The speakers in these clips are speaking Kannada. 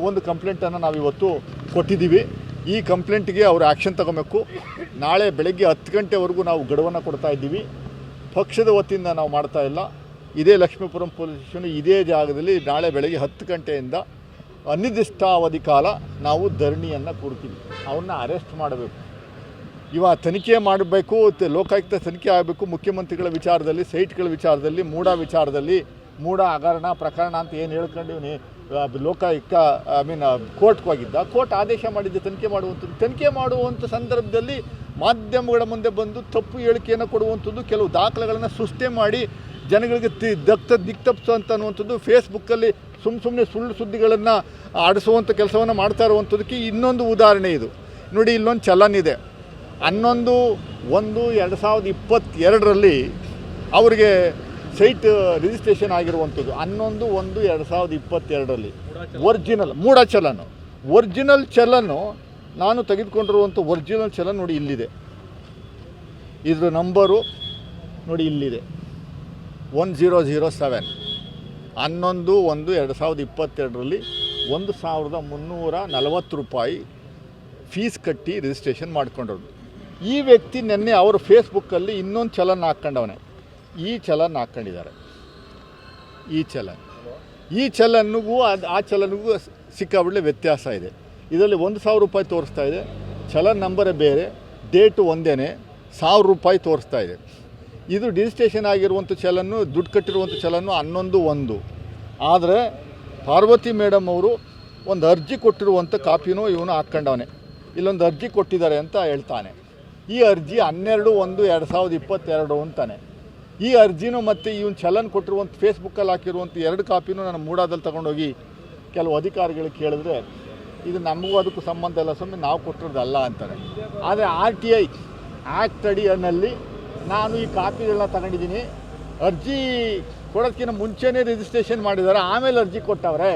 ಒಂದು ಕಂಪ್ಲೇಂಟನ್ನು ನಾವು ಇವತ್ತು ಕೊಟ್ಟಿದ್ದೀವಿ. ಈ ಕಂಪ್ಲೇಂಟ್ಗೆ ಅವರು ಆ್ಯಕ್ಷನ್ ತಗೋಬೇಕು. ನಾಳೆ ಬೆಳಗ್ಗೆ 10 ಗಂಟೆವರೆಗೂ ನಾವು ಗಡುವನ್ನು ಕೊಡ್ತಾ ಇದ್ದೀವಿ. ಪಕ್ಷದ ವತಿಯಿಂದ ನಾವು ಮಾಡ್ತಾ ಇಲ್ಲ. ಇದೇ ಲಕ್ಷ್ಮೀಪುರಂ ಪೊಲೀಸ್ ಸ್ಟೇಷನ್ ಇದೇ ಜಾಗದಲ್ಲಿ ನಾಳೆ ಬೆಳಗ್ಗೆ 10 ಗಂಟೆಯಿಂದ ಅನಿರ್ದಿಷ್ಟಾವಧಿ ಕಾಲ ನಾವು ಧರಣಿಯನ್ನು ಕೊಡ್ತೀವಿ. ಅವನ್ನ ಅರೆಸ್ಟ್ ಮಾಡಬೇಕು. ತನಿಖೆ ಮಾಡಬೇಕು, ಲೋಕಾಯುಕ್ತ ತನಿಖೆ ಆಗಬೇಕು. ಮುಖ್ಯಮಂತ್ರಿಗಳ ವಿಚಾರದಲ್ಲಿ, ಸೈಟ್ಗಳ ವಿಚಾರದಲ್ಲಿ, ಮೂಡ ಹಗರಣ ಪ್ರಕರಣ ಅಂತ ಏನು ಹೇಳ್ಕೊಂಡು ಲೋಕಾಯುಕ್ತ ಕೋರ್ಟ್ಗೆ ಹೋಗಿದ್ದ. ಕೋರ್ಟ್ ಆದೇಶ ಮಾಡಿದ್ದೆ ತನಿಖೆ ಮಾಡುವಂಥ ಸಂದರ್ಭದಲ್ಲಿ ಮಾಧ್ಯಮಗಳ ಮುಂದೆ ಬಂದು ತಪ್ಪು ಹೇಳಿಕೆಯನ್ನು ಕೊಡುವಂಥದ್ದು, ಕೆಲವು ದಾಖಲೆಗಳನ್ನು ಸೃಷ್ಟಿ ಮಾಡಿ ಜನಗಳಿಗೆ ದಿಕ್ತಪ್ಪಿಸುವಂಥ ಅನ್ನುವಂಥದ್ದು, ಫೇಸ್ಬುಕ್ಕಲ್ಲಿ ಸುಮ್ಮನೆ ಸುಳ್ಳು ಸುದ್ದಿಗಳನ್ನು ಆಡಿಸುವಂಥ ಕೆಲಸವನ್ನು ಮಾಡ್ತಾ ಇರುವಂಥದ್ದಕ್ಕೆ ಇನ್ನೊಂದು ಉದಾಹರಣೆ ಇದು. ನೋಡಿ, ಇಲ್ಲೊಂದು ಚಲನ್ ಇದೆ. 11/1/2022 ಅವರಿಗೆ ಸೈಟ್ ರಿಜಿಸ್ಟ್ರೇಷನ್ ಆಗಿರುವಂಥದ್ದು. 11/1/2022 ಒರಿಜಿನಲ್ ಒರಿಜಿನಲ್ ಚಲನ್ನು ನಾನು ತೆಗೆದುಕೊಂಡಿರುವಂಥ ಒರಿಜಿನಲ್ ಚಲನ್ ನೋಡಿ ಇಲ್ಲಿದೆ. ಇದ್ರ ನಂಬರು ನೋಡಿ ಇಲ್ಲಿದೆ, 1007. 11/1/2022 $1,340 ಫೀಸ್ ಕಟ್ಟಿ ರಿಜಿಸ್ಟ್ರೇಷನ್ ಮಾಡ್ಕೊಂಡಿರೋದು. ಈ ವ್ಯಕ್ತಿ ನಿನ್ನೆ ಅವರು ಫೇಸ್ಬುಕ್ಕಲ್ಲಿ ಇನ್ನೊಂದು ಚಲನ್ ಹಾಕ್ಕೊಂಡವನೆ. ಈ ಚಲನ್ ಹಾಕ್ಕೊಂಡಿದ್ದಾರೆ. ಈ ಚಲನ್ನಿಗೂ ಆ ಚಲನ್ನಿಗೂ ಸಿಕ್ಕಾಬಿಡಲೆ ವ್ಯತ್ಯಾಸ ಇದೆ. ಇದರಲ್ಲಿ $1,000 ತೋರಿಸ್ತಾ ಇದೆ, ಚಲನ್ ನಂಬರೇ ಬೇರೆ, ಡೇಟು ಒಂದೇ, $1,000 ತೋರಿಸ್ತಾ ಇದೆ. ಇದು ರಿಜಿಸ್ಟ್ರೇಷನ್ ಆಗಿರುವಂಥ ಚಲನ್ನು, ದುಡ್ಡು ಕಟ್ಟಿರುವಂಥ ಚಲನ್ನು 11/1. ಆದರೆ ಪಾರ್ವತಿ ಮೇಡಮ್ ಅವರು ಒಂದು ಅರ್ಜಿ ಕೊಟ್ಟಿರುವಂಥ ಕಾಪಿನೂ ಇವನು ಹಾಕ್ಕೊಂಡವನೆ. ಇಲ್ಲೊಂದು ಅರ್ಜಿ ಕೊಟ್ಟಿದ್ದಾರೆ ಅಂತ ಹೇಳ್ತಾನೆ. ಈ ಅರ್ಜಿ 12/1/2022 ಅಂತಾನೆ. ಈ ಅರ್ಜಿನೂ ಮತ್ತು ಇವನು ಚಲನ್ ಕೊಟ್ಟಿರುವಂಥ ಫೇಸ್ಬುಕ್ಕಲ್ಲಿ ಹಾಕಿರುವಂಥ 2 ಕಾಪಿನೂ ನಾನು ಮೂಡಾದಲ್ಲಿ ತೊಗೊಂಡೋಗಿ ಕೆಲವು ಅಧಿಕಾರಿಗಳಿಗೆ ಕೇಳಿದ್ರೆ, ಇದು ನಮಗೂ ಅದಕ್ಕೂ ಸಂಬಂಧ ಇಲ್ಲ, ಸುಮ್ಮನೆ ನಾವು ಕೊಟ್ಟಿರೋದಲ್ಲ ಅಂತಾರೆ. ಆದರೆ RTI ಆ್ಯಕ್ಟ್ ಅಡಿಯಲ್ಲಿ ನಾನು ಈ ಕಾಪಿಗಳನ್ನ ತಗೊಂಡಿದ್ದೀನಿ. ಅರ್ಜಿ ಕೊಡೋದಕ್ಕಿಂತ ಮುಂಚೆನೇ ರಿಜಿಸ್ಟ್ರೇಷನ್ ಮಾಡಿದ್ದಾರೆ, ಆಮೇಲೆ ಅರ್ಜಿ ಕೊಟ್ಟವ್ರೆ.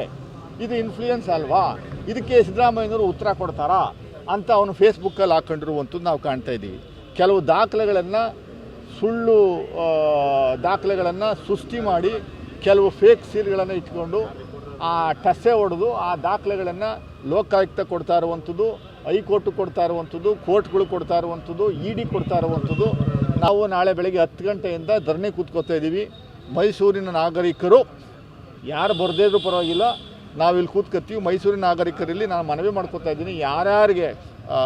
ಇದು ಇನ್ಫ್ಲೂಯೆನ್ಸ್ ಅಲ್ವಾ? ಇದಕ್ಕೆ ಸಿದ್ದರಾಮಯ್ಯನವರು ಉತ್ತರ ಕೊಡ್ತಾರಾ ಅಂತ ಅವನು ಫೇಸ್ಬುಕ್ಕಲ್ಲಿ ಹಾಕ್ಕೊಂಡಿರುವಂಥದ್ದು ನಾವು ಕಾಣ್ತಾ ಇದ್ದೀವಿ. ಕೆಲವು ದಾಖಲೆಗಳನ್ನು, ಸುಳ್ಳು ದಾಖಲೆಗಳನ್ನು ಸೃಷ್ಟಿ ಮಾಡಿ, ಕೆಲವು ಫೇಕ್ ಸೀಲ್ಗಳನ್ನು ಇಟ್ಕೊಂಡು ಆ ಟಸೆ ಹೊಡೆದು ಆ ದಾಖಲೆಗಳನ್ನು ಲೋಕಾಯುಕ್ತ ಕೊಡ್ತಾ ಇರುವಂಥದ್ದು, ಹೈಕೋರ್ಟು ಕೊಡ್ತಾ ಇರುವಂಥದ್ದು, ಕೋರ್ಟ್ಗಳು ಕೊಡ್ತಾ ಇರುವಂಥದ್ದು, ED ಕೊಡ್ತಾ ಇರುವಂಥದ್ದು. ನಾವು ನಾಳೆ ಬೆಳಗ್ಗೆ 10 ಗಂಟೆಯಿಂದ ಧರಣಿ ಕೂತ್ಕೋತಾ ಇದ್ದೀವಿ. ಮೈಸೂರಿನ ನಾಗರಿಕರು ಯಾರು ಬರದೇ ಇದ್ರೂ ಪರವಾಗಿಲ್ಲ, ನಾವಿಲ್ಲಿ ಕೂತ್ಕೊತೀವಿ. ಮೈಸೂರಿನ ನಾಗರಿಕರಲ್ಲಿ ನಾನು ಮನವಿ ಮಾಡ್ಕೋತಾ ಇದ್ದೀನಿ, ಯಾರ್ಯಾರಿಗೆ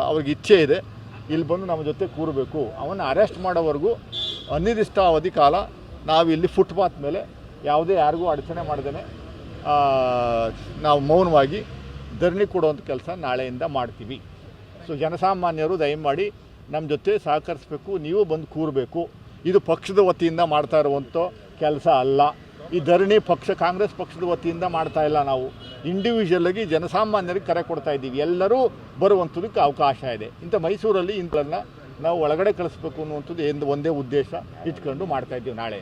ಅವ್ರಿಗೆ ಇಚ್ಛೆ ಇದೆ ಇಲ್ಲಿ ಬಂದು ನಮ್ಮ ಜೊತೆ ಕೂರಬೇಕು. ಅವನ್ನ ಅರೆಸ್ಟ್ ಮಾಡೋವರೆಗೂ ಅನಿರ್ದಿಷ್ಟಾವಧಿ ಕಾಲ ನಾವಿಲ್ಲಿ ಫುಟ್ಪಾತ್ ಮೇಲೆ ಯಾವುದೇ ಯಾರಿಗೂ ಅಡಚಣೆ ಮಾಡ್ದೇನೆ ನಾವು ಮೌನವಾಗಿ ಧರಣಿ ಕೊಡುವಂಥ ಕೆಲಸ ನಾಳೆಯಿಂದ ಮಾಡ್ತೀವಿ. ಸೊ ಜನಸಾಮಾನ್ಯರು ದಯಮಾಡಿ ನಮ್ಮ ಜೊತೆ ಸಹಕರಿಸಬೇಕು, ನೀವು ಬಂದು ಕೂರಬೇಕು. ಇದು ಪಕ್ಷದ ವತಿಯಿಂದ ಮಾಡ್ತಾ ಇರುವಂಥ ಕೆಲಸ ಅಲ್ಲ. ಈ ಧರಣಿ ಕಾಂಗ್ರೆಸ್ ಪಕ್ಷದ ವತಿಯಿಂದ ಮಾಡ್ತಾ ಇಲ್ಲ. ನಾವು ಇಂಡಿವಿಜುವಲಾಗಿ ಜನಸಾಮಾನ್ಯರಿಗೆ ಕರೆ ಕೊಡ್ತಾ ಇದ್ದೀವಿ. ಎಲ್ಲರೂ ಬರುವಂಥದಕ್ಕೆ ಅವಕಾಶ ಇದೆ. ಇಂಥ ಮೈಸೂರಲ್ಲಿ ಇಂಥನ್ನ ನಾವು ಒಳಗಡೆ ಕಳಿಸ್ಬೇಕು ಅನ್ನುವಂಥದ್ದು ಒಂದೇ ಉದ್ದೇಶ ಇಟ್ಕೊಂಡು ಮಾಡ್ತಾ ಇದ್ದೀವಿ ನಾಳೆ.